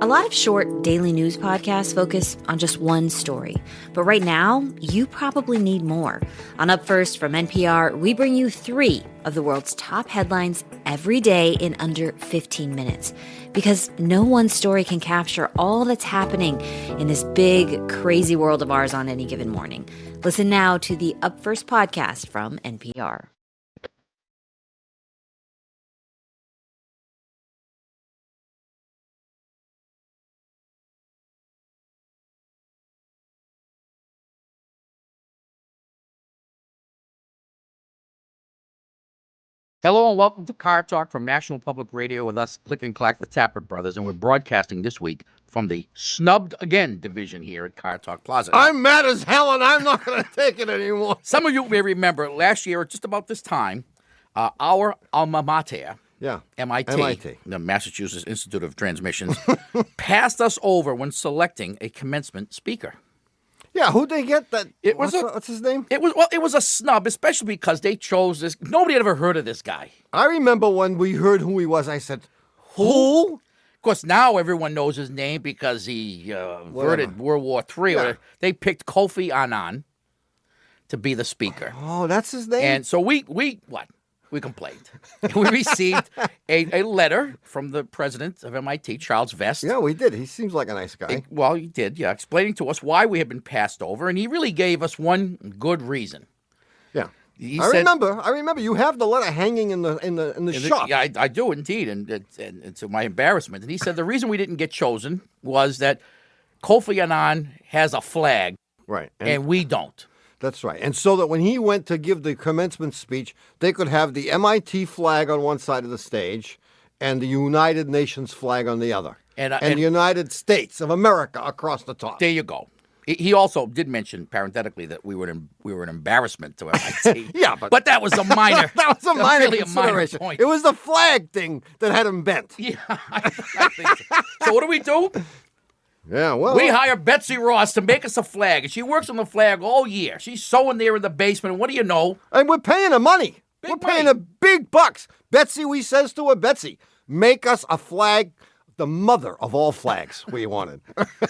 A lot of short daily news podcasts focus on just one story. But right now, you probably need more. On Up First from NPR, we bring you 3 of the world's top headlines every day in under 15 minutes. Because no one story can capture all that's happening in this big, crazy world of ours on any given morning. Listen now to the Up First podcast from NPR. Hello and welcome to Car Talk from National Public Radio with us, Click and Clack, the Tappert Brothers, and we're broadcasting this week from the Snubbed Again division here at Car Talk Plaza. I'm mad as hell and I'm not going to take it anymore. Some of you may remember last year, at just about this time, our alma mater, MIT, the Massachusetts Institute of Transmissions, passed us over when selecting a commencement speaker. Yeah, who'd they get? That It was what's his name? It was a snub, especially because they chose this. Nobody had ever heard of this guy. I remember when we heard who he was, I said, who? Of course, now everyone knows his name because he averted World War III. Yeah. They picked Kofi Annan to be the speaker. Oh, that's his name? And so we complained. We received a letter from the president of MIT, Charles Vest. Yeah, we did. He seems like a nice guy. Well, he did, yeah, explaining to us why we had been passed over, and he really gave us one good reason. Yeah. I remember. You have the letter hanging in the shop. Yeah, I do indeed, and to my embarrassment. And he said the reason we didn't get chosen was that Kofi Annan has a flag, Right. and we don't. That's right. And so that when he went to give the commencement speech, they could have the MIT flag on one side of the stage and the United Nations flag on the other. And the United States of America across the top. There you go. He also did mention parenthetically that we were an embarrassment to MIT. Yeah, but that was a minor. That was a minor really consideration. A minor point. It was the flag thing that had him bent. Yeah, I think so. So what do? Yeah, well, We hire Betsy Ross to make us a flag, and she works on the flag all year. She's sewing there in the basement, and what do you know? and we're paying her money. We're paying her big bucks. Betsy, we says to her, Betsy, make us a flag, the mother of all flags we wanted.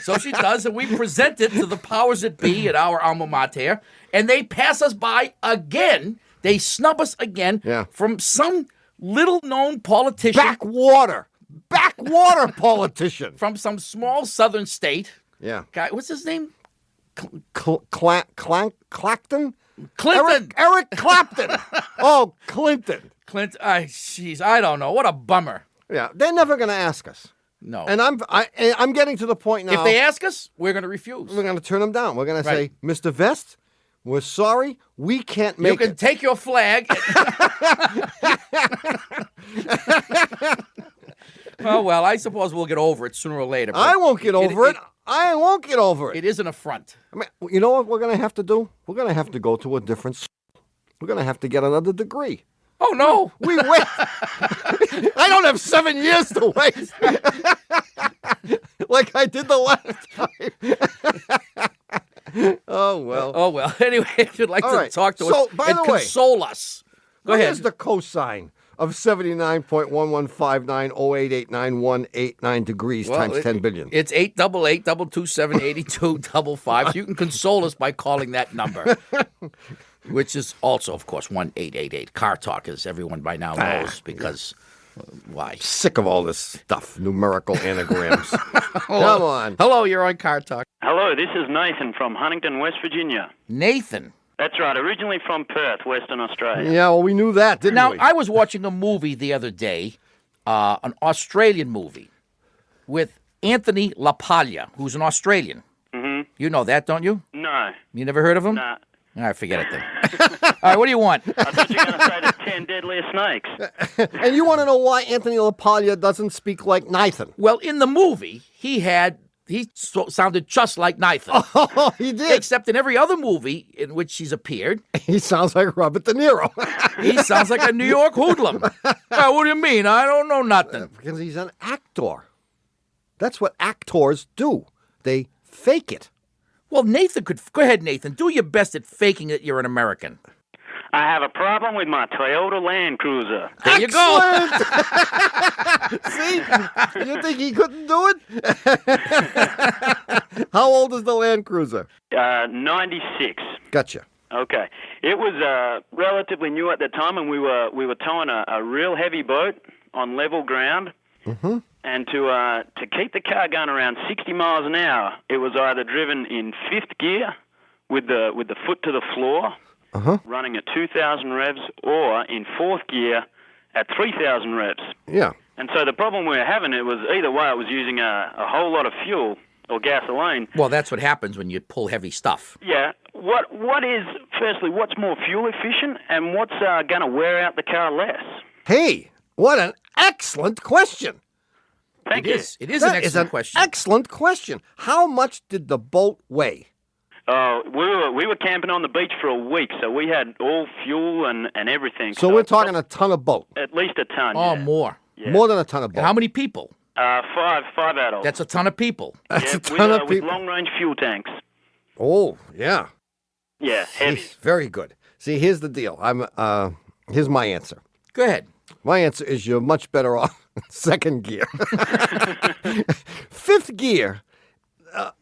So she does, and we present it to the powers that be at our alma mater, and they pass us by again. They snub us again from some little-known politician. Backwater politician. From some small southern state. Yeah. Guy, what's his name? Clacton? Clinton. Eric Clapton. Oh, Clinton. Clinton. Jeez, I don't know. What a bummer. Yeah, they're never going to ask us. No. And I'm getting to the point now. If they ask us, we're going to refuse. We're going to turn them down. We're going to say, Mr. Vest, we're sorry, we can't make it. You can take your flag. Oh, well, I suppose we'll get over it sooner or later. I won't get over it. I won't get over it. It is an affront. I mean, you know what we're going to have to do? We're going to have to go to a different school. We're going to have to get another degree. Oh, no. We wait. I don't have 7 years to wait. Like I did the last time. Oh, well. Oh, well. Anyway, if you'd like to talk to us and console us, go ahead. What is the cosine of 79.11590889 degrees times 10 billion? It's 888-227-8255. So you can console us by calling that number, which is also, of course, 1-888. Car Talk, as everyone by now knows, because why? Sick of all this stuff, numerical anagrams. Come on. Hello, you're on Car Talk. Hello, this is Nathan from Huntington, West Virginia. Nathan. That's right, originally from Perth, Western Australia. Yeah, well, we knew that, didn't we? Now, I was watching a movie the other day, an Australian movie, with Anthony LaPaglia, who's an Australian. Mm-hmm. You know that, don't you? No. You never heard of him? Nah. All right, forget it then. All right, what do you want? I thought you were going to say the 10 deadliest snakes. And you want to know why Anthony LaPaglia doesn't speak like Nathan? Well, in the movie, he sounded just like Nathan. Oh, he did. Except in every other movie in which he's appeared. He sounds like Robert De Niro. He sounds like a New York hoodlum. What do you mean? I don't know nothing. Because he's an actor. That's what actors do. They fake it. Well, Nathan could... Go ahead, Nathan. Do your best at faking that you're an American. I have a problem with my Toyota Land Cruiser. There you go. See? You think he couldn't do it? How old is the Land Cruiser? 96. Gotcha. Okay. It was relatively new at the time, and we were towing a real heavy boat on level ground. Mm-hmm. And to keep the car going around 60 miles an hour, it was either driven in fifth gear with the foot to the floor, running at 2,000 revs, or in fourth gear at 3,000 revs. Yeah. And so the problem we were having, it was either way, it was using a whole lot of fuel or gasoline. Well, that's what happens when you pull heavy stuff. Yeah. What is, firstly, what's more fuel efficient, and what's going to wear out the car less? Hey, what an excellent question. Thank you. It is an excellent question. Excellent question. How much did the boat weigh? We were camping on the beach for a week, so we had all fuel and everything. So we're talking a ton of boat. At least a ton. Oh, yeah. more. Yeah. More than a ton of boat. And how many people? Five adults. That's a ton of people. That's a ton of people. With long-range fuel tanks. Oh, yeah. Yeah, heavy. Very good. See, here's the deal. Here's my answer. Go ahead. My answer is you're much better off second gear. Fifth gear,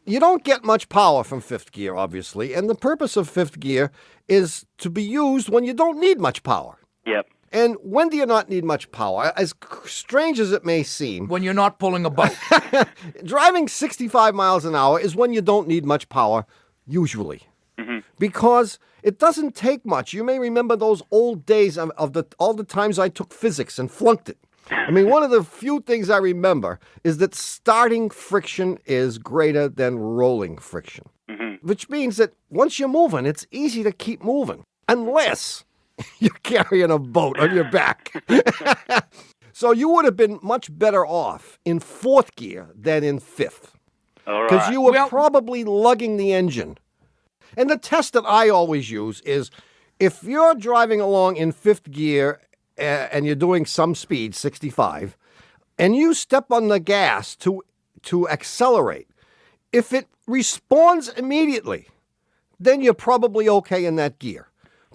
you don't get much power from fifth gear, obviously, and the purpose of fifth gear is to be used when you don't need much power. Yep. And when do you not need much power? As strange as it may seem, When you're not pulling a boat. driving 65 miles an hour is when you don't need much power, usually. Because it doesn't take much. You may remember those old days of all the times I took physics and flunked it. I mean, one of the few things I remember is that starting friction is greater than rolling friction. Which means that once you're moving, it's easy to keep moving. Unless you're carrying a boat on your back. So you would have been much better off in fourth gear than in fifth. All right. Because you were probably lugging the engine. And the test that I always use is if you're driving along in fifth gear and you're doing some speed, 65, and you step on the gas to accelerate, if it responds immediately, then you're probably okay in that gear.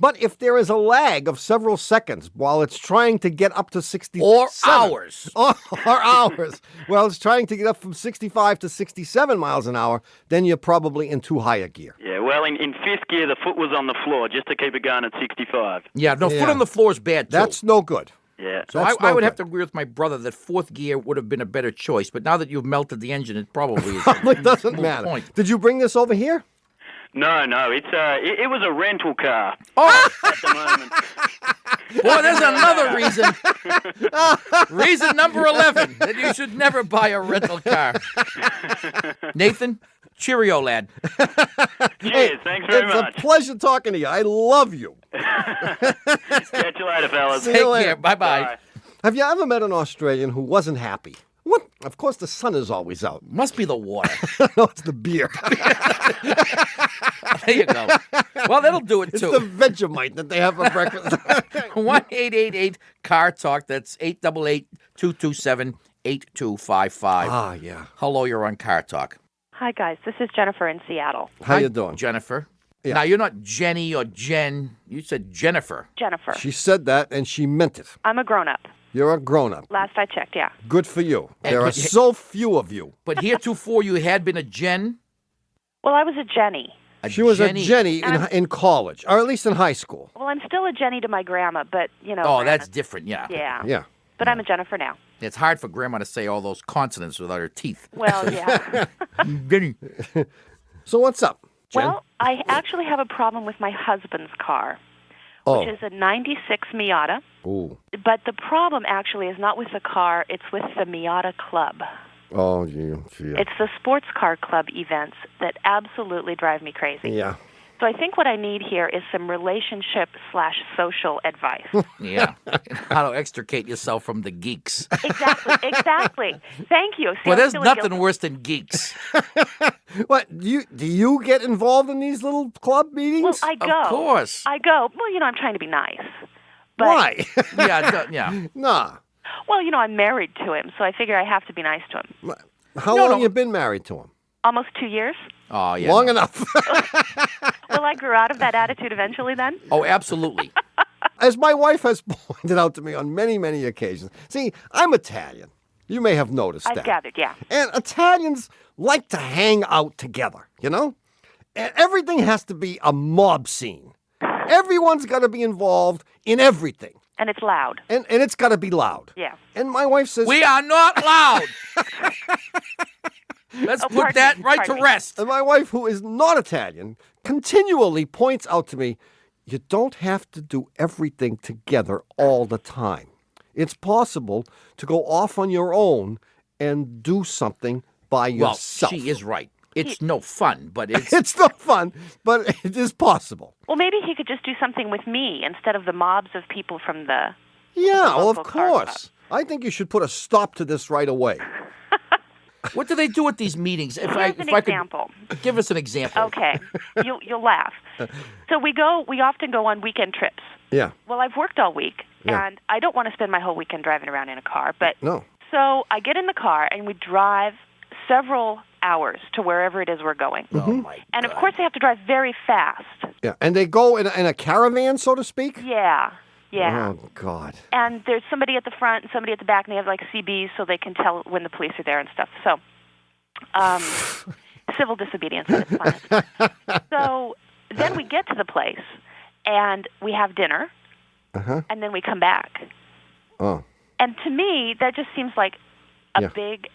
But if there is a lag of several seconds while it's trying to get up to 67... Or hours. Or hours. Well, it's trying to get up from 65 to 67 miles an hour, then you're probably in too high a gear. Yeah, well, in fifth gear, the foot was on the floor just to keep it going at 65. Yeah, foot on the floor is bad, too. That's no good. Yeah. So I would have to agree with my brother that fourth gear would have been a better choice. But now that you've melted the engine, it probably is. Probably doesn't matter. Point. Did you bring this over here? No, it was a rental car. Oh! At the moment. Boy, there's another reason. Reason number 11, that you should never buy a rental car. Nathan, cheerio, lad. Cheers, thanks very much. It's a pleasure talking to you. I love you. Catch you later, fellas. Take care. Bye-bye. Bye. Have you ever met an Australian who wasn't happy? What? Of course, the sun is always out. Must be the water. No, it's the beer. There you go. Well, that'll do it, It's too. the Vegemite that they have for breakfast. 1-888-CAR-TALK. That's 888-227-8255. Ah, yeah. Hello, you're on Car Talk. Hi, guys. This is Jennifer in Seattle. How you doing? Jennifer. Yeah. Now, you're not Jenny or Jen. You said Jennifer. Jennifer. She said that, and she meant it. I'm a grown-up. You're a grown-up. Last I checked, yeah. Good for you. There are so few of you. But heretofore, you had been a Jen? Well, I was a Jenny. She was a Jenny in college, or at least in high school. Well, I'm still a Jenny to my grandma, but, you know. Oh, that's different, yeah. Yeah. Yeah. But I'm a Jennifer now. It's hard for Grandma to say all those consonants without her teeth. Well, yeah. Jenny. So what's up, Jen? Well, I actually have a problem with my husband's car, which is a 96 Miata. Ooh. But the problem actually is not with the car, it's with the Miata Club. Oh, yeah. It's the sports car club events that absolutely drive me crazy. Yeah. So I think what I need here is some relationship/social advice. Yeah. How to extricate yourself from the geeks. Exactly. Thank you. See, Well, I'm there's feeling nothing guilty. worse than geeks. What, do you get involved in these little club meetings? Well, I go. Of course. I go. Well, I'm trying to be nice. But, Why? Yeah. Nah. Well, I'm married to him, so I figure I have to be nice to him. How long you been married to him? Almost 2 years. Oh, yeah. Long enough. Well, I grew out of that attitude eventually then. Oh, absolutely. As my wife has pointed out to me on many, many occasions. See, I'm Italian. You may have noticed that. I've gathered, yeah. And Italians like to hang out together, you know? And everything has to be a mob scene. Everyone's got to be involved in everything. And it's loud. And it's got to be loud. Yeah. And my wife says... We are not loud! Let's put that right to rest. And my wife, who is not Italian, continually points out to me, you don't have to do everything together all the time. It's possible to go off on your own and do something by yourself. Well, she is right. It's no fun, but it's... It's no fun, but it is possible. Well, maybe he could just do something with me instead of the mobs of people from the... Yeah, well, of course. I think you should put a stop to this right away. What do they do at these meetings? Here's an example. Give us an example. Okay. You'll laugh. So we often go on weekend trips. Yeah. Well, I've worked all week, and I don't want to spend my whole weekend driving around in a car. But no. So I get in the car, and we drive several hours to wherever it is we're going. Oh, my God. And, of course, they have to drive very fast. Yeah, and they go in a caravan, so to speak? Yeah. Yeah. Oh, God. And there's somebody at the front and somebody at the back, and they have, like, CBs so they can tell when the police are there and stuff. So, civil disobedience at its finest. So then we get to the place, and we have dinner, and then we come back. Oh. And to me, that just seems like a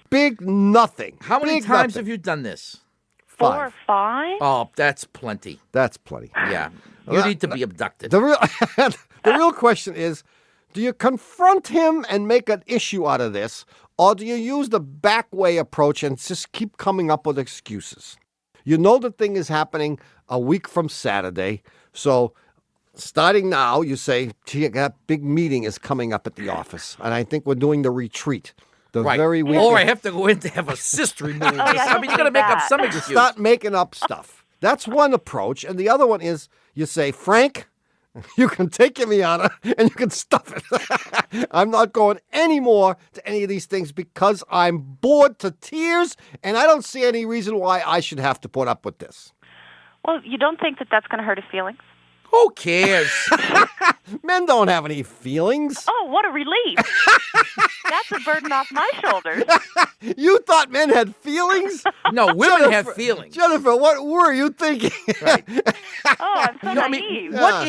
big nothing. How many times have you done this? 4 or 5? Oh, that's plenty. That's plenty. Yeah. You need to be abducted. The real question is, do you confront him and make an issue out of this, or do you use the back way approach and just keep coming up with excuses? You know the thing is happening a week from Saturday, so starting now, you say, gee, that big meeting is coming up at the office, and I think we're doing the retreat. Very weekend. Or I have to go in to have a cyst removed. I mean, you got to make up some excuse. Start making up stuff. That's one approach. And the other one is you say, Frank, you can take your Miata and you can stuff it. I'm not going anymore to any of these things because I'm bored to tears and I don't see any reason why I should have to put up with this. Well, you don't think that that's going to hurt his feelings? Who cares? Men don't have any feelings. Oh, what a relief. That's a burden off my shoulders. You thought men had feelings? No, women have feelings. Jennifer, what were you thinking? Right. Oh, I'm so naive. What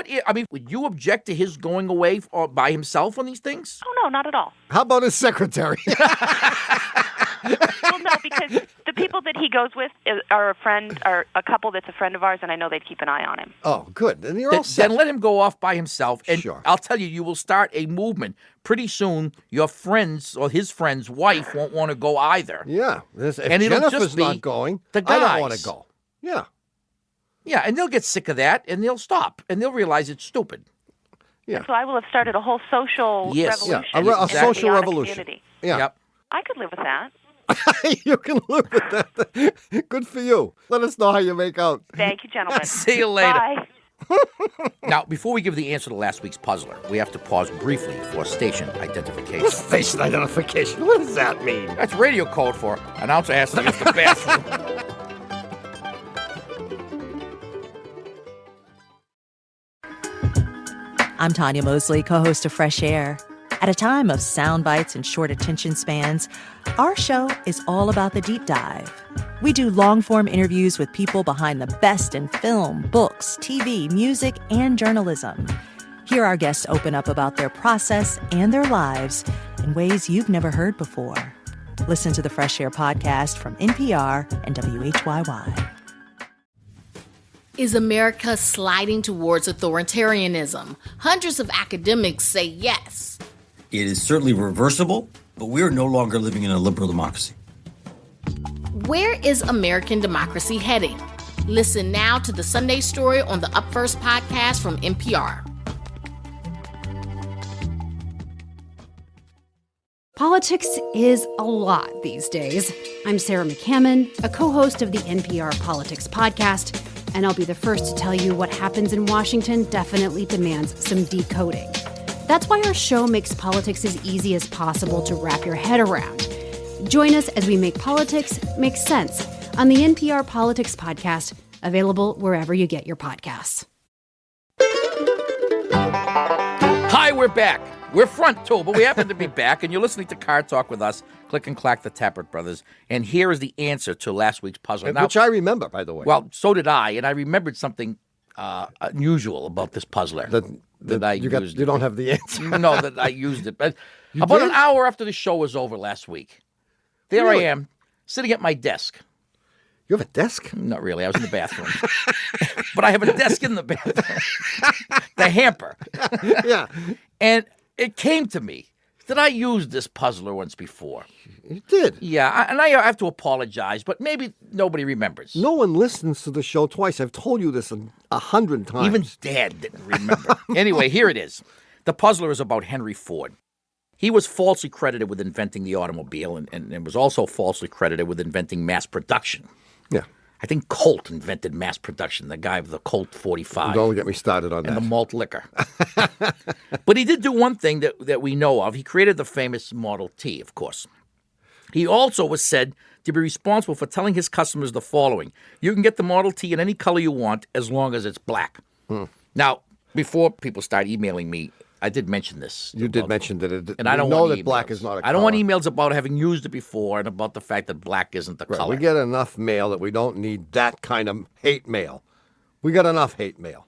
if, would you object to his going away by himself on these things? Oh, no, not at all. How about his secretary? Well, no, because the people that he goes with are a couple that's a friend of ours, and I know they'd keep an eye on him. Oh, good. Then you're all set. Then let him go off by himself. And sure. I'll tell you, you will start a movement. Pretty soon, your friends or his friend's wife won't want to go either. Yeah. If Jennifer's just not going, the guys. I don't want to go. Yeah. Yeah, and they'll get sick of that, and they'll stop, and they'll realize it's stupid. Yeah. So I will have started a whole social revolution. Yeah, a social revolution. Community. Yeah. Yep. I could live with that. You can live with that. Good for you. Let us know how you make out. Thank you, gentlemen. See you later. Bye. Now, before we give the answer to last week's puzzler, we have to pause briefly for station identification. What's station identification? What does that mean? That's radio code for announcer has to use the bathroom. I'm Tanya Mosley, co-host of Fresh Air. At a time of sound bites and short attention spans, our show is all about the deep dive. We do long-form interviews with people behind the best in film, books, TV, music, and journalism. Hear our guests open up about their process and their lives in ways you've never heard before. Listen to the Fresh Air podcast from NPR and WHYY. Is America sliding towards authoritarianism? Hundreds of academics say yes. It is certainly reversible, but we are no longer living in a liberal democracy. Where is American democracy heading? Listen now to the Sunday Story on the Up First podcast from NPR. Politics is a lot these days. I'm Sarah McCammon, a co-host of the NPR Politics podcast, and I'll be the first to tell you what happens in Washington definitely demands some decoding. That's why our show makes politics as easy as possible to wrap your head around. Join us as we make politics make sense on the NPR Politics podcast, available wherever you get your podcasts. Hi, we're back. We're front, too, but we happen to be back, and you're listening to Car Talk with us, Click and Clack, the Tappert Brothers, and here is the answer to last week's puzzle. Which I remember, by the way. Well, so did I, and I remembered something unusual about this puzzler that I used. You don't have the answer. No, that I used it. But about an hour after the show was over last week, there I am, sitting at my desk. You have a desk? Not really. I was in the bathroom. But I have a desk in the bathroom. The hamper. Yeah. And it came to me. Did I use this puzzler once before? You did. Yeah, and I have to apologize, but maybe nobody remembers. No one listens to the show twice. I've told you this 100 times. Even Dad didn't remember. Anyway, here it is. The puzzler is about Henry Ford. He was falsely credited with inventing the automobile and was also falsely credited with inventing mass production. Yeah. I think Colt invented mass production, the guy with the Colt 45. Don't get me started on that. And the malt liquor. But he did do one thing that we know of. He created the famous Model T, of course. He also was said to be responsible for telling his customers the following. You can get the Model T in any color you want as long as it's black. Now, before people start emailing me, I did mention this. You did mention that and I don't want that black is not a color. I don't want emails about having used it before and about the fact that black isn't the color. We get enough mail that we don't need that kind of hate mail. We got enough hate mail.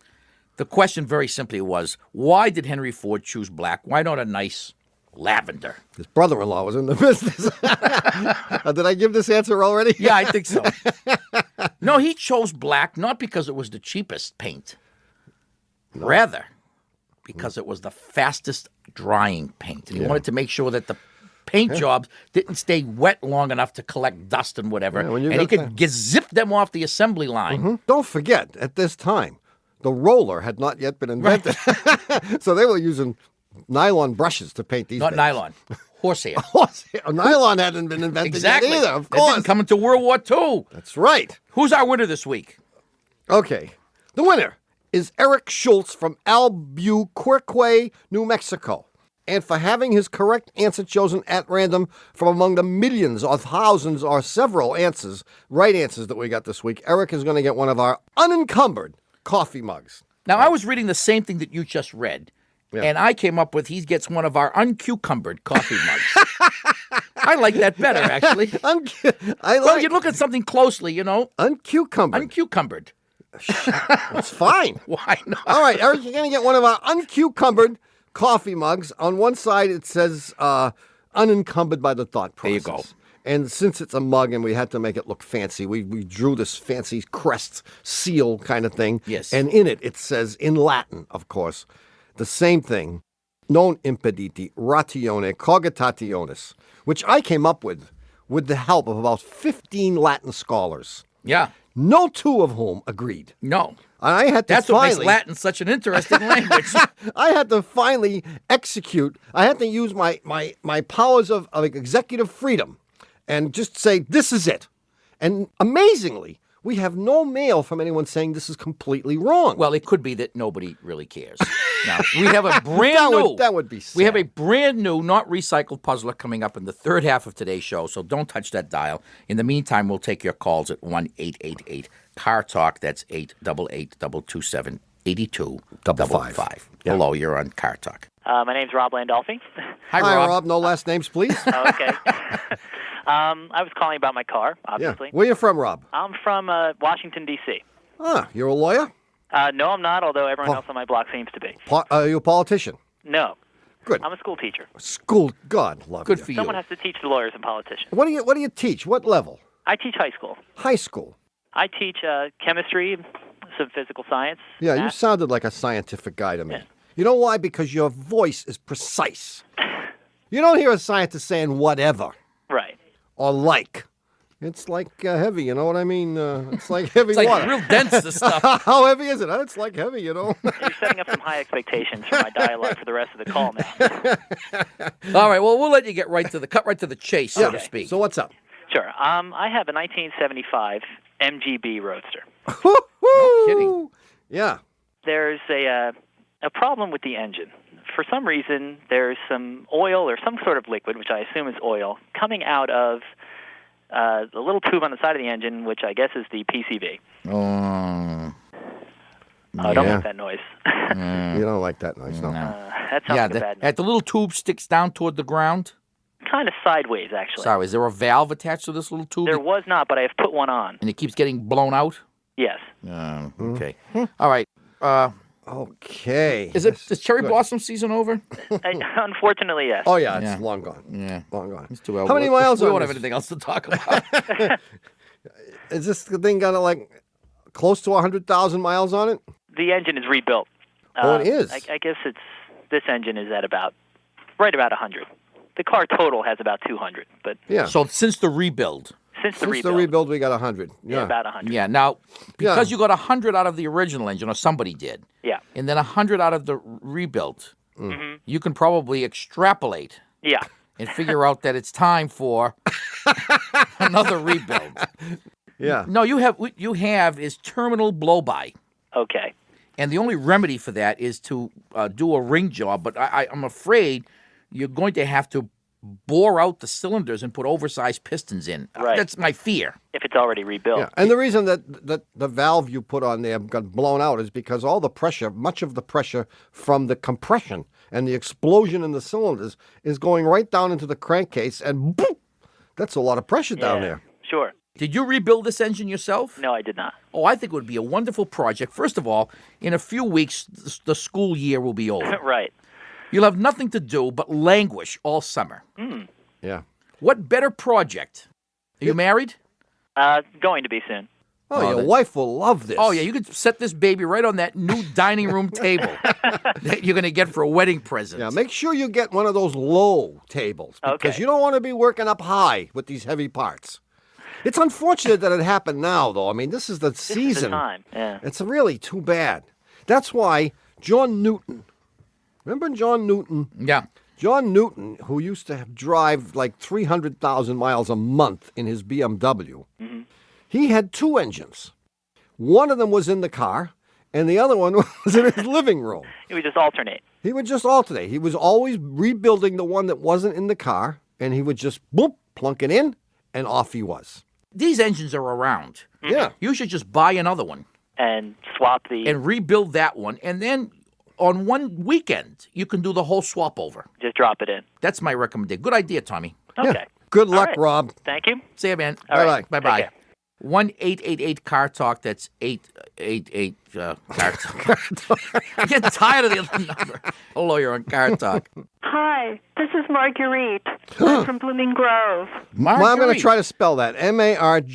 The question very simply was, why did Henry Ford choose black? Why not a nice lavender? His brother-in-law was in the business. Did I give this answer already? Yeah, I think so. No, he chose black not because it was the cheapest paint. No. Rather, because it was the fastest drying paint. And he wanted to make sure that the paint jobs didn't stay wet long enough to collect dust and whatever. And he could zip them off the assembly line. Don't forget, at this time, the roller had not yet been invented. Right. So they were using nylon brushes to paint these Not things. Nylon. Horsehair. Nylon hadn't been invented yet either, of course. It didn't come into World War II. That's right. Who's our winner this week? Okay. The winner is Eric Schultz from Albuquerque, New Mexico. And for having his correct answer chosen at random from among the millions or thousands or several right answers that we got this week, Eric is going to get one of our unencumbered coffee mugs. Now, I was reading the same thing that you just read, and I came up with he gets one of our uncucumbered coffee mugs. I like that better, actually. Well, you look at something closely, you know. Uncucumbered. Uncumbered. That's fine. Why not? All right, Eric, you're going to get one of our uncucumbered coffee mugs. On one side, it says unencumbered by the thought process. There you go. And since it's a mug and we had to make it look fancy, we drew this fancy crest seal kind of thing. Yes. And in it, it says, in Latin, of course, the same thing, non impediti ratione cogitationis, which I came up with the help of about 15 Latin scholars. Yeah. No two of whom agreed. No. I had to That's what makes Latin such an interesting language. I had to finally execute. I had to use my powers of executive freedom and just say, this is it. And amazingly, we have no mail from anyone saying this is completely wrong. Well, it could be that nobody really cares. Now, we have a brand new... That would be sad. We have a brand new, not recycled puzzler coming up in the third half of today's show, so don't touch that dial. In the meantime, we'll take your calls at 1-888-CAR-TALK. That's 888-227-8255. Yeah. Hello, you're on Car Talk. My name's Rob Landolfi. Hi, Rob. No last names, please. Oh, okay. I was calling about my car, obviously. Yeah. Where are you from, Rob? I'm from Washington, D.C. Ah, you're a lawyer? No, I'm not, although everyone else on my block seems to be. Are you a politician? No. Good. I'm a school teacher. God love Good you. for you. Someone has to teach the lawyers and politicians. What do you teach? What level? I teach high school. High school. I teach chemistry, some physical science. Yeah, math. You sounded like a scientific guy to me. Yeah. You know why? Because your voice is precise. You don't hear a scientist saying whatever. Right. Or like. It's like heavy, you know what I mean? It's like heavy water. It's like real dense, this stuff. How heavy is it? It's like heavy, you know? You're setting up some high expectations for my dialogue for the rest of the call now. All right, well, we'll let you cut right to the chase, so to speak. So what's up? Sure. I have a 1975 MGB Roadster. No kidding. Yeah. There's a problem with the engine. For some reason, there's some oil or some sort of liquid, which I assume is oil, coming out of the little tube on the side of the engine, which I guess is the PCV. I don't like that noise. You don't like that noise, no. That sounds like a bad noise. The little tube sticks down toward the ground? Kind of sideways, actually. Sorry, is there a valve attached to this little tube? There was not, but I have put one on. And it keeps getting blown out? Yes. Okay. All right. Okay. Is cherry blossom season over? Unfortunately, yes. Oh, yeah, it's long gone. Yeah. Long gone. It's too How many miles we on won't this? have anything else to talk about. Is this thing got close to 100,000 miles on it? The engine is rebuilt. It is? I guess this engine is at right about 100. The car total has about 200. But yeah. So since the rebuild? Since the rebuild, we got 100. Yeah, about 100. Yeah, now, because you got 100 out of the original engine, or somebody did, and then 100 out of the rebuilt, you can probably extrapolate and figure out that it's time for another rebuild. Yeah. No, you have is terminal blow-by. Okay. And the only remedy for that is to do a ring job, but I'm afraid you're going to have to bore out the cylinders and put oversized pistons in. Right. That's my fear. If it's already rebuilt. Yeah. And the reason that the valve you put on there got blown out is because all the pressure, much of the pressure from the compression and the explosion in the cylinders is going right down into the crankcase, and boom, that's a lot of pressure down there. Sure. Did you rebuild this engine yourself? No, I did not. Oh, I think it would be a wonderful project. First of all, in a few weeks, the school year will be over. Right. You'll have nothing to do but languish all summer. Yeah. What better project? Are you married? Going to be soon. Oh, your wife will love this. Oh, yeah, you could set this baby right on that new dining room table that you're going to get for a wedding present. Yeah, make sure you get one of those low tables because you don't want to be working up high with these heavy parts. It's unfortunate that it happened now, though. I mean, this is the season. This is the time, yeah. It's really too bad. That's why John Newton, remember John Newton? Yeah. John Newton, who used to drive like 300,000 miles a month in his BMW, he had two engines. One of them was in the car, and the other one was in his living room. He would just alternate. He would just alternate. He was always rebuilding the one that wasn't in the car, and he would just, boop, plunk it in, and off he was. These engines are around. Yeah. You should just buy another one. And swap and rebuild that one, and then on one weekend, you can do the whole swap over. Just drop it in. That's my recommendation. Good idea, Tommy. Okay. Yeah. Good luck, right. Rob. Thank you. See you, man. All right. Bye-bye. 1-888-CAR Talk. That's 888 Car Talk. I'm getting tired of the other number. A lawyer on Car Talk. Hi, this is Marguerite. I'm from Blooming Grove. Well, I'm going to try to spell that. Marguerite.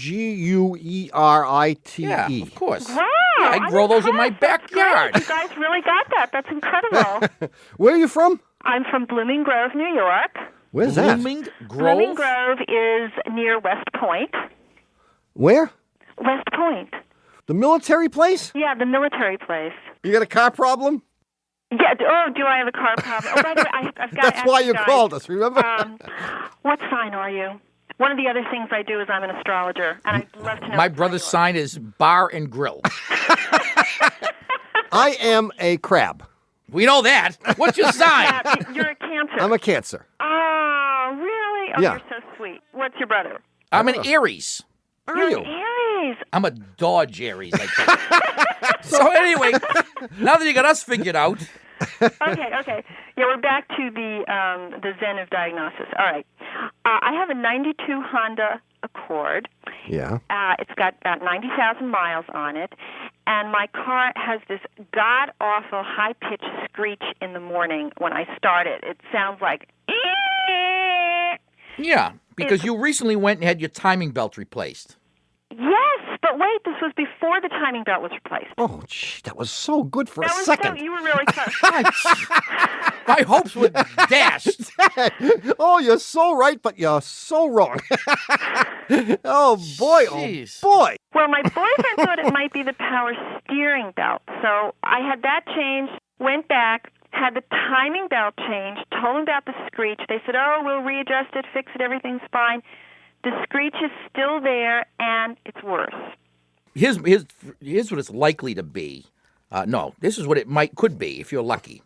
Yeah, of course. Wow. Yeah, I grow those in my backyard. You guys really got that. That's incredible. Where are you from? I'm from Blooming Grove, New York. Where's that? Blooming Grove? Blooming Grove is near West Point. Where? West Point. The military place? Yeah, the military place. You got a car problem? Yeah. Oh, do I have a car problem? Oh, by the way, I've got. That's why you called us. Remember? What sign are you? One of the other things I do is I'm an astrologer, and I'd love to know. My brother's sign is Bar and Grill. I am a crab. We know that. What's your sign? You're a Cancer. I'm a Cancer. Oh, really? Oh, Yeah. You're so sweet. What's your brother? I'm an Aries. Are you? Aries. I'm a Dodge Aries. Like that. So anyway, now that you got us figured out. Okay. Yeah, we're back to the Zen of diagnosis. All right. I have a 92 Honda Accord. Yeah. It's got about 90,000 miles on it. And my car has this god-awful high-pitched screech in the morning when I start it. It sounds like... Yeah, because you recently went and had your timing belt replaced. Yes, but wait, this was before the timing belt was replaced. Oh, gee, that was so good for a was second. So, you were really close. My hopes were dashed. Oh, you're so right, but you're so wrong. Oh, boy, Jeez. Oh, boy. Well, my boyfriend thought it might be the power steering belt, so I had that changed, went back, had the timing belt changed, told them about the screech. They said, oh, we'll readjust it, fix it, everything's fine. The screech is still there, and it's worse. Here's what it's likely to be. No, this is what it could be if you're lucky,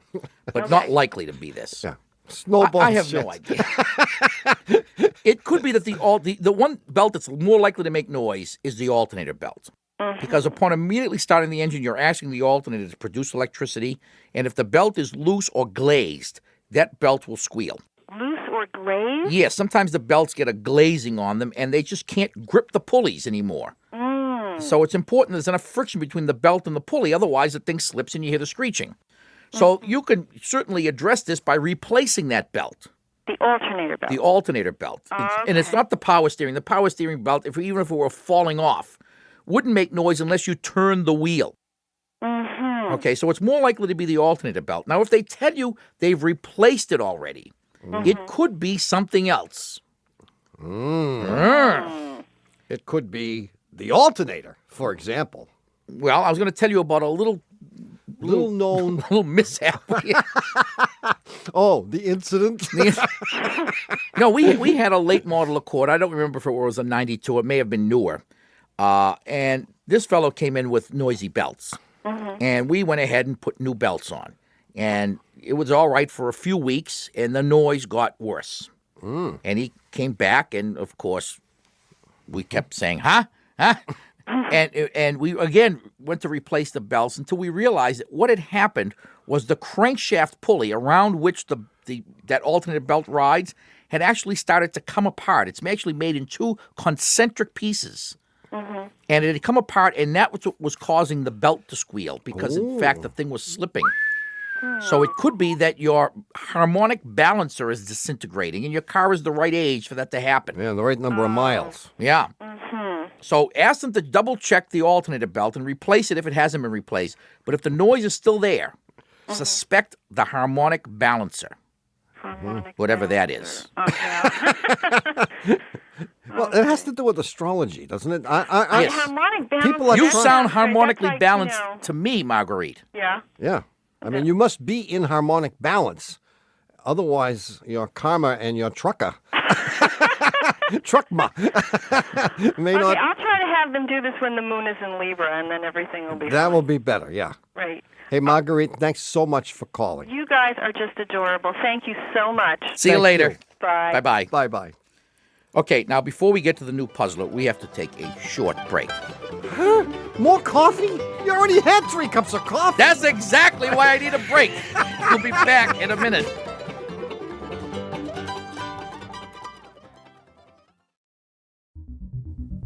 but not likely to be this. Yeah, snowball. I have no idea. It could be that the one belt that's more likely to make noise is the alternator belt. Because upon immediately starting the engine, you're asking the alternator to produce electricity, and if the belt is loose or glazed, that belt will squeal. Loose or glazed? Yes, sometimes the belts get a glazing on them, and they just can't grip the pulleys anymore. So it's important there's enough friction between the belt and the pulley, otherwise the thing slips and you hear the screeching. So you can certainly address this by replacing that belt. The alternator belt. The alternator belt. And it's not the power steering. The power steering belt, even if it were falling off, wouldn't make noise unless you turn the wheel. Okay, so it's more likely to be the alternator belt. Now, if they tell you they've replaced it already, it could be something else. It could be the alternator, for example. Well, I was going to tell you about a little known mishap. Oh, the incident? No, we had a late model Accord. I don't remember if it was a 92. It may have been newer. And this fellow came in with noisy belts. And we went ahead and put new belts on. And it was all right for a few weeks, and the noise got worse. And he came back, and, of course, we kept saying, huh? And we, again, went to replace the belts until we realized that what had happened was the crankshaft pulley around which that alternator belt rides had actually started to come apart. It's actually made in two concentric pieces. And it had come apart, and that was what was causing the belt to squeal because, in fact, the thing was slipping. So it could be that your harmonic balancer is disintegrating, and your car is the right age for that to happen. Yeah, the right number of miles. Yeah. So ask them to double-check the alternator belt and replace it if it hasn't been replaced. But if the noise is still there, suspect the harmonic balancer, whatever that is. Well, it has to do with astrology, doesn't it? Yes. Harmonic balance. You sound harmonically balanced to me, Marguerite. Yeah. Yeah. I mean, you must be in harmonic balance. Otherwise, your karma and your trucka may not. I'll try to have them do this when the moon is in Libra, and then everything will be That fine. will be better, yeah. Right. Hey, Marguerite, thanks so much for calling. You guys are just adorable. Thank you so much. See you later. Bye. Bye-bye. Bye-bye. Okay, now before we get to the new puzzler, we have to take a short break. Huh? More coffee? You already had 3 cups of coffee. That's exactly why I need a break. We'll be back in a minute.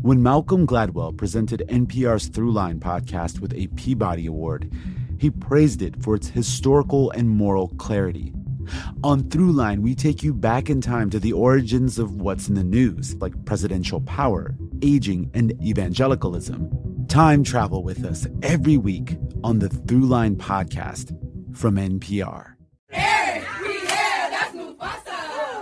When Malcolm Gladwell presented NPR's Throughline podcast with a Peabody Award, he praised it for its historical and moral clarity. On Throughline, we take you back in time to the origins of what's in the news, like presidential power, aging, and evangelicalism. Time travel with us every week on the Throughline podcast from NPR.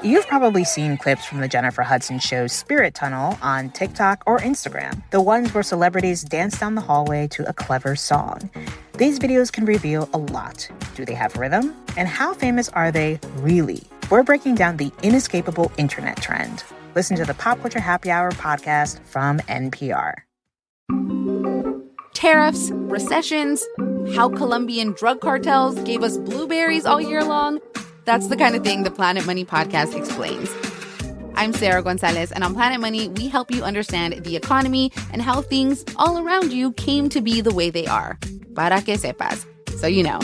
You've probably seen clips from the Jennifer Hudson show's Spirit Tunnel on TikTok or Instagram, the ones where celebrities dance down the hallway to a clever song. These videos can reveal a lot. Do they have rhythm? And how famous are they really? We're breaking down the inescapable internet trend. Listen to the Pop Culture Happy Hour podcast from NPR. Tariffs, recessions, how Colombian drug cartels gave us blueberries all year long. That's the kind of thing the Planet Money podcast explains. I'm Sarah Gonzalez, and on Planet Money, we help you understand the economy and how things all around you came to be the way they are. Para que sepas. So you know.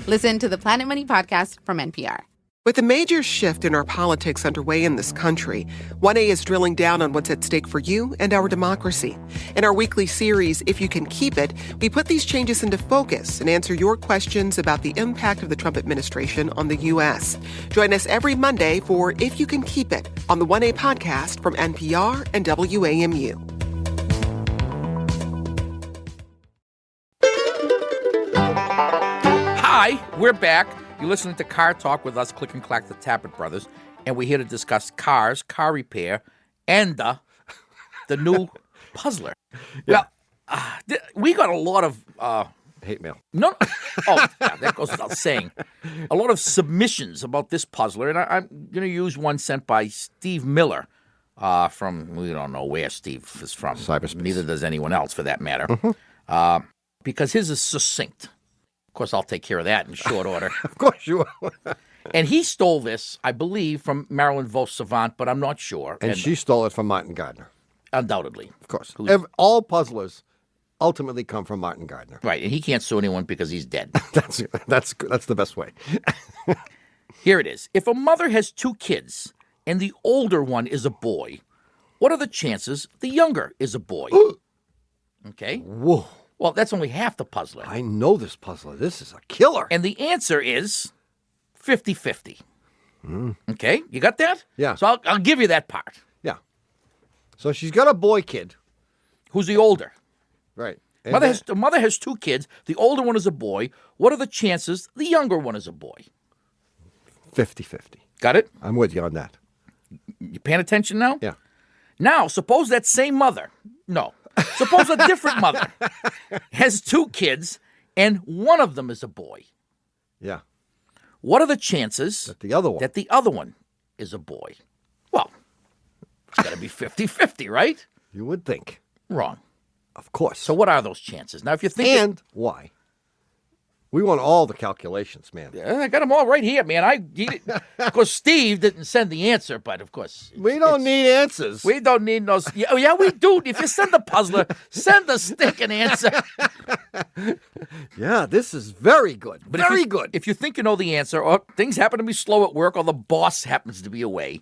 Listen to the Planet Money podcast from NPR. With a major shift in our politics underway in this country, 1A is drilling down on what's at stake for you and our democracy. In our weekly series, If You Can Keep It, we put these changes into focus and answer your questions about the impact of the Trump administration on the U.S. Join us every Monday for If You Can Keep It on the 1A podcast from NPR and WAMU. Hi, we're back. You're listening to Car Talk with us, Click and Clack, the Tappet Brothers, and we're here to discuss cars, car repair, and the new puzzler. Yeah. Well, we got a lot of hate mail. No, oh, yeah, that goes without saying. A lot of submissions about this puzzler, and I'm going to use one sent by Steve Miller from, we don't know where Steve is from. Cyberspace. Neither does anyone else, for that matter, because his is succinct. Of course, I'll take care of that in short order. Of course you will. And he stole this, I believe, from Marilyn Vos Savant, but I'm not sure. And she stole it from Martin Gardner. Undoubtedly. Of course. All puzzlers ultimately come from Martin Gardner. Right, and he can't sue anyone because he's dead. That's the best way. Here it is. If a mother has 2 kids and the older one is a boy, what are the chances the younger is a boy? Okay. Whoa. Well, that's only half the puzzler. I know this puzzler. This is a killer. And the answer is 50-50. Okay, you got that? Yeah. So I'll give you that part. Yeah. So she's got a boy kid. Who's the older? Right. The mother has 2 kids. The older one is a boy. What are the chances the younger one is a boy? 50-50. Got it? I'm with you on that. You paying attention now? Yeah. Now, suppose that same mother, suppose a different mother has 2 kids and one of them is a boy. Yeah. What are the chances that the other one is a boy? Well, it's got to be 50-50, right? You would think. Wrong. Of course. So what are those chances? Now, if you think... And why? We want all the calculations, man. I got them all right here, man. Of course, Steve didn't send the answer, but of course... We don't need answers. We don't need those... Yeah, we do. If you send the puzzler, send the stinking answer. Yeah, this is very good. But very good. If you think you know the answer, or things happen to be slow at work, or the boss happens to be away,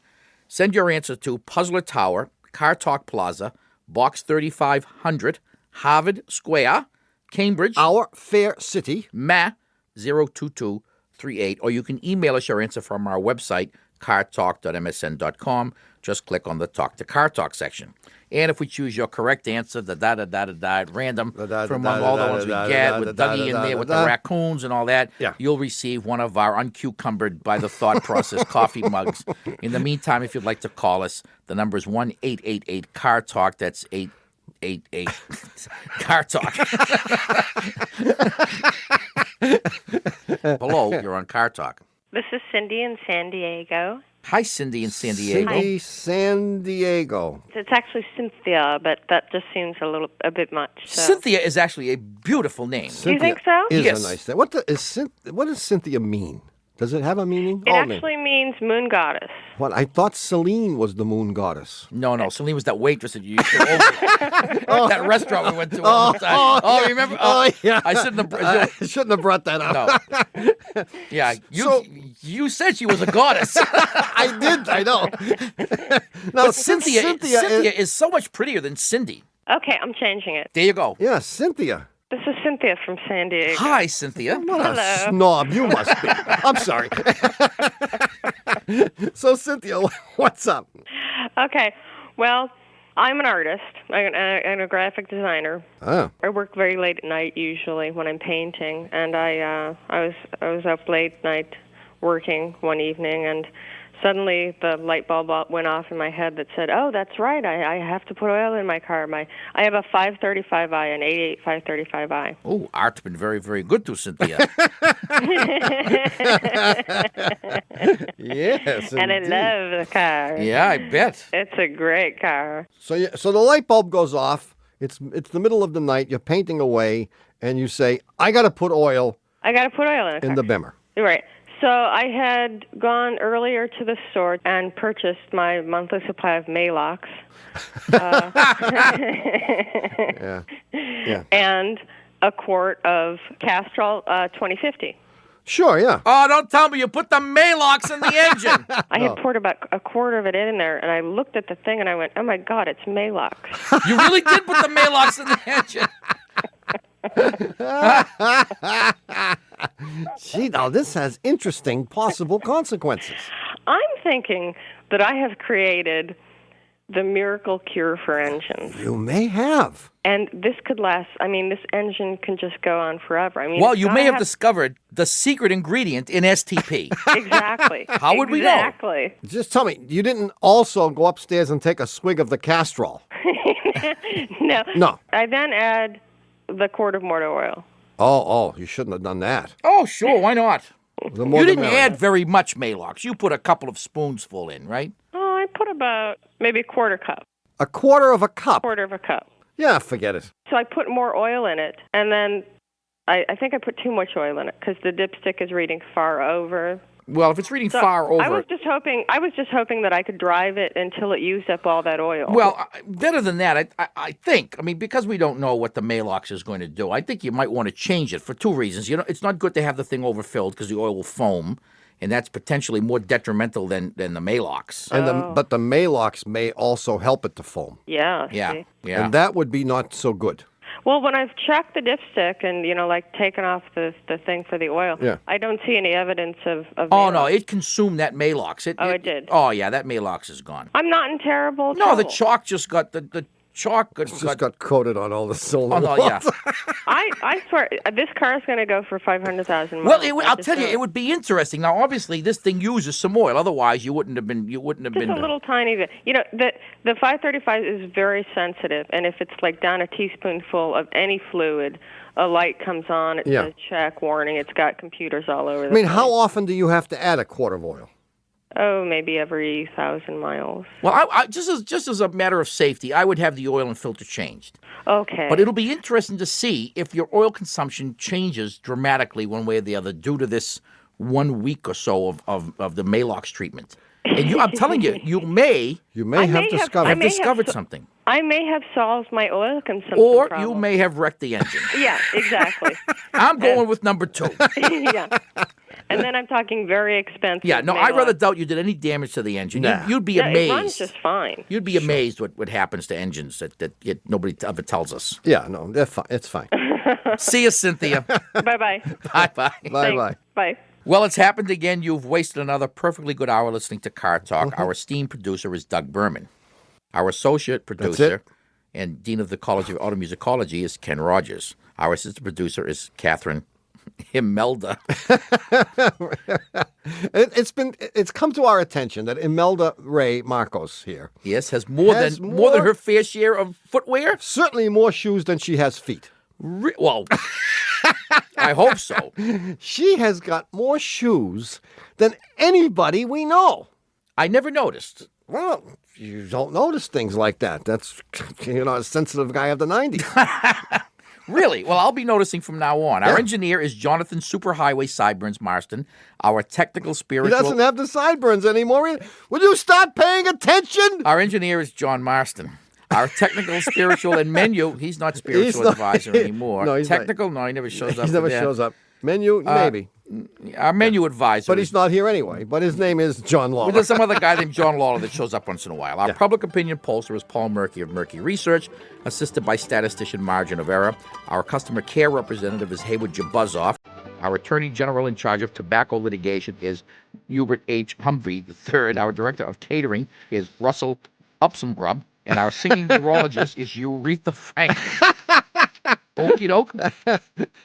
send your answer to Puzzler Tower, Car Talk Plaza, Box 3500, Harvard Square, Cambridge. Our fair city. Ma 02238. Or you can email us your answer from our website, cartalk.msn.com. Just click on the Talk to Car Talk section. And if we choose your correct answer, at random, from among all the ones we get, with Dougie in there, with the raccoons and all that, you'll receive one of our uncucumbered by the thought process coffee mugs. In the meantime, if you'd like to call us, the number is 1-888-CAR-TALK. That's 888 Car Talk. Hello, you're on Car Talk. This is Cindy in San Diego. Hi, Cindy in San Diego. Cindy, San Diego. It's actually Cynthia, but that just seems a bit much. So. Cynthia is actually a beautiful name. Do you think so? Is a nice name. What does Cynthia mean? Does it have a meaning? It actually means moon goddess. What? I thought Celine was the moon goddess. No. Celine was that waitress that you used to over that restaurant we went to all the time. Yeah. Remember? Yeah. I shouldn't have brought that up. No. Yeah. You said she was a goddess. I did. I know. But Cynthia is so much prettier than Cindy. Okay, I'm changing it. There you go. Yeah, Cynthia. This is Cynthia from San Diego. Hi, Cynthia. What a snob you must be. I'm sorry. So, Cynthia, what's up? Okay. Well, I'm an artist. I'm a graphic designer. Oh. I work very late at night usually when I'm painting, and I was up late night working one evening, and suddenly the light bulb went off in my head that said, "Oh, that's right. I have to put oil in my car. I have a 535i, an 88 535i." Oh, art's been very, very good to Cynthia. Yes, and I love the car. Yeah, I bet. It's a great car. So the light bulb goes off. It's the middle of the night. You're painting away, and you say, "I got to put oil." I got to put oil in the Bimmer. Right. So I had gone earlier to the store and purchased my monthly supply of Maalox. Yeah. And a quart of Castrol 2050. Sure, yeah. Oh, don't tell me you put the Maalox in the engine. I had poured about a quarter of it in there, and I looked at the thing, and I went, "Oh, my God, it's Maalox." You really did put the Maalox in the engine. Gee, now this has interesting possible consequences. I'm thinking that I have created the miracle cure for engines. You may have. And this could last. I mean, this engine can just go on forever. I mean, well, you may have discovered the secret ingredient in STP. Exactly. How would we know? Exactly. Just tell me, you didn't also go upstairs and take a swig of the Castrol? No. I then add the quart of mortar oil. Oh, you shouldn't have done that. Oh, sure, why not? You didn't add very much Maalox. You put a couple of spoonsful in, right? Oh, I put about maybe a quarter cup. A quarter of a cup? Quarter of a cup. Yeah, forget it. So I put more oil in it, and then I think I put too much oil in it because the dipstick is reading far over Well, if it's reading far over... I was just hoping that I could drive it until it used up all that oil. Well, better than that, I think, because we don't know what the Maalox is going to do, I think you might want to change it for two reasons. It's not good to have the thing overfilled because the oil will foam, and that's potentially more detrimental than the Maalox. But the Maalox may also help it to foam. Yeah. And that would be not so good. Well, when I've checked the dipstick and, taken off the thing for the oil, I don't see any evidence of Maalox. No, it consumed that Maalox. It did? Oh, yeah, that Maalox is gone. I'm not in terrible trouble. No, the chalk just got... The chalk got coated on all the cylinder walls. Yeah. I swear, this car is going to go for 500,000 miles. Well, I'll tell you, it would be interesting. Now, obviously, this thing uses some oil. Otherwise, you wouldn't have been. Just a little tiny bit. The 535 is very sensitive, and if it's like down a teaspoonful of any fluid, a light comes on. It says check, warning. It's got computers all over. How often do you have to add a quart of oil? Oh, maybe every 1,000 miles. Well, I just as a matter of safety, I would have the oil and filter changed. Okay. But it'll be interesting to see if your oil consumption changes dramatically one way or the other due to this 1 week or so of the Maalox treatment. And I'm telling you, you may have discovered something. I may have solved my oil consumption Or problem. you may have wrecked the engine. Yeah, exactly. I'm going with number 2. Yeah. And then I'm talking very expensive. Yeah, no, I rather doubt you did any damage to the engine. Nah. You'd be amazed. It runs just fine. You'd be amazed what happens to engines that nobody ever tells us. Yeah, no, they're fine. It's fine. See you, Cynthia. Bye-bye. Bye-bye. Bye-bye. Bye. Well, it's happened again. You've wasted another perfectly good hour listening to Car Talk. Our esteemed producer is Doug Berman. Our associate producer and dean of the College of Automusicology is Ken Rogers. Our assistant producer is Catherine Imelda. It's come to our attention that Imelda Ray Marcos here. Yes, has more than her fair share of footwear. Certainly more shoes than she has feet. Well, I hope so. She has got more shoes than anybody we know. I never noticed. Well, you don't notice things like that. That's, a sensitive guy of the 90s. Really? Well, I'll be noticing from now on. Our engineer is Jonathan Superhighway Sideburns Marston. Our technical spiritual... He doesn't have the sideburns anymore. Will you start paying attention? Our engineer is John Marston. Our technical, spiritual, and menu... He's not spiritual advisor anymore. No, he's technical? No, he never shows up. He never shows up. Menu? Maybe. Our menu advisor. But he's not here anyway. But his name is John Lawler. There's some other guy named John Lawler that shows up once in a while. Our public opinion pollster is Paul Murky of Murky Research, assisted by statistician Margin of Error. Our customer care representative is Hayward Jabuzoff. Our attorney general in charge of tobacco litigation is Hubert H. Humvee III. Our director of catering is Russell Upsumbrub. And our singing neurologist is Aretha Frank. Okie doke.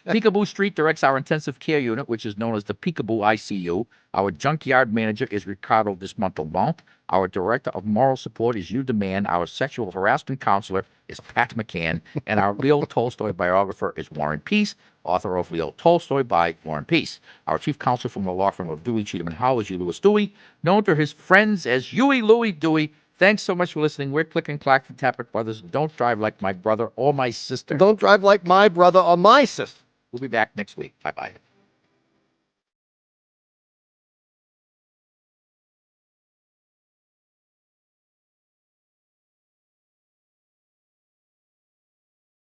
Peekaboo Street directs our intensive care unit, which is known as the Peekaboo ICU. Our junkyard manager is Ricardo Dismontalbon. Our director of moral support is Hugh DeMann. Our sexual harassment counselor is Pat McCann. And our Leo Tolstoy biographer is Warren Peace, author of Leo Tolstoy by Warren Peace. Our chief counsel from the law firm of Dewey, Cheatham & Howe is Hugh Lewis Dewey, known to his friends as Huey Louie Dewey. Thanks so much for listening. We're Click and Clack from Tappert Brothers. Don't drive like my brother or my sister. Don't drive like my brother or my sister. We'll be back next week. Bye-bye.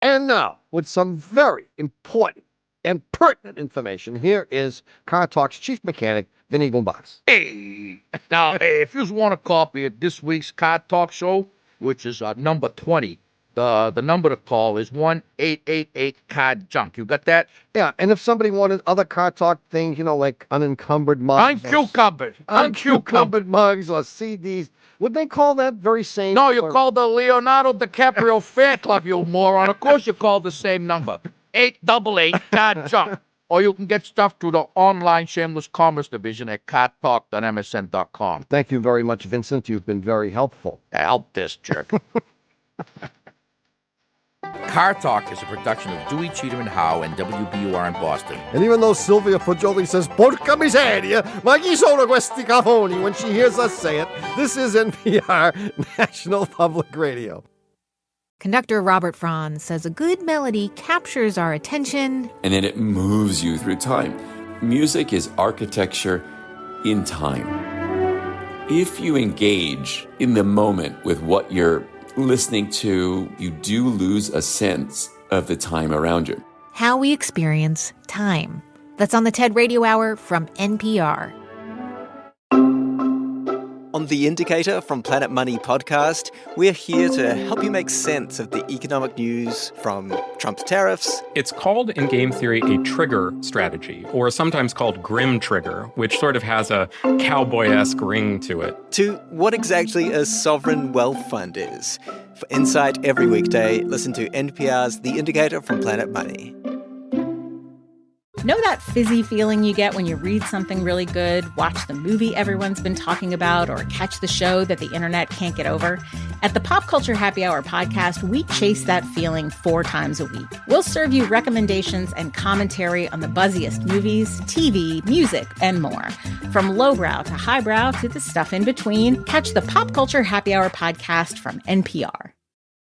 And now, with some very important and pertinent information, here is Car Talk's chief mechanic, Vinny Boombox. Hey, now, if you want a copy of this week's Car Talk show, which is number 20, the number to call is 1-888-CAR-JUNK. You got that? Yeah, and if somebody wanted other Car Talk things, like unencumbered mugs. Unencumbered mugs or CDs, would they call that very same? No, you call the Leonardo DiCaprio Fan Club, you moron. Of course you call the same number, 888-CAR-JUNK. Or you can get stuff through the online shameless commerce division at cartalk.msn.com. Thank you very much, Vincent. You've been very helpful. Help this jerk. Car Talk is a production of Dewey, Cheatham & Howe and WBUR in Boston. And even though Sylvia Poggioli says, porca miseria, ma chi sono questi cafoni, when she hears us say it, this is NPR, National Public Radio. Conductor Robert Franz says a good melody captures our attention. And then it moves you through time. Music is architecture in time. If you engage in the moment with what you're listening to, you do lose a sense of the time around you. How we experience time. That's on the TED Radio Hour from NPR. On The Indicator from Planet Money podcast, we're here to help you make sense of the economic news from Trump's tariffs. It's called, in game theory, a trigger strategy, or sometimes called grim trigger, which sort of has a cowboy-esque ring to it. To what exactly a sovereign wealth fund is. For insight every weekday, listen to NPR's The Indicator from Planet Money. Know that fizzy feeling you get when you read something really good, watch the movie everyone's been talking about, or catch the show that the internet can't get over? At the Pop Culture Happy Hour podcast, we chase that feeling 4 times a week. We'll serve you recommendations and commentary on the buzziest movies, TV, music, and more. From lowbrow to highbrow to the stuff in between, catch the Pop Culture Happy Hour podcast from NPR.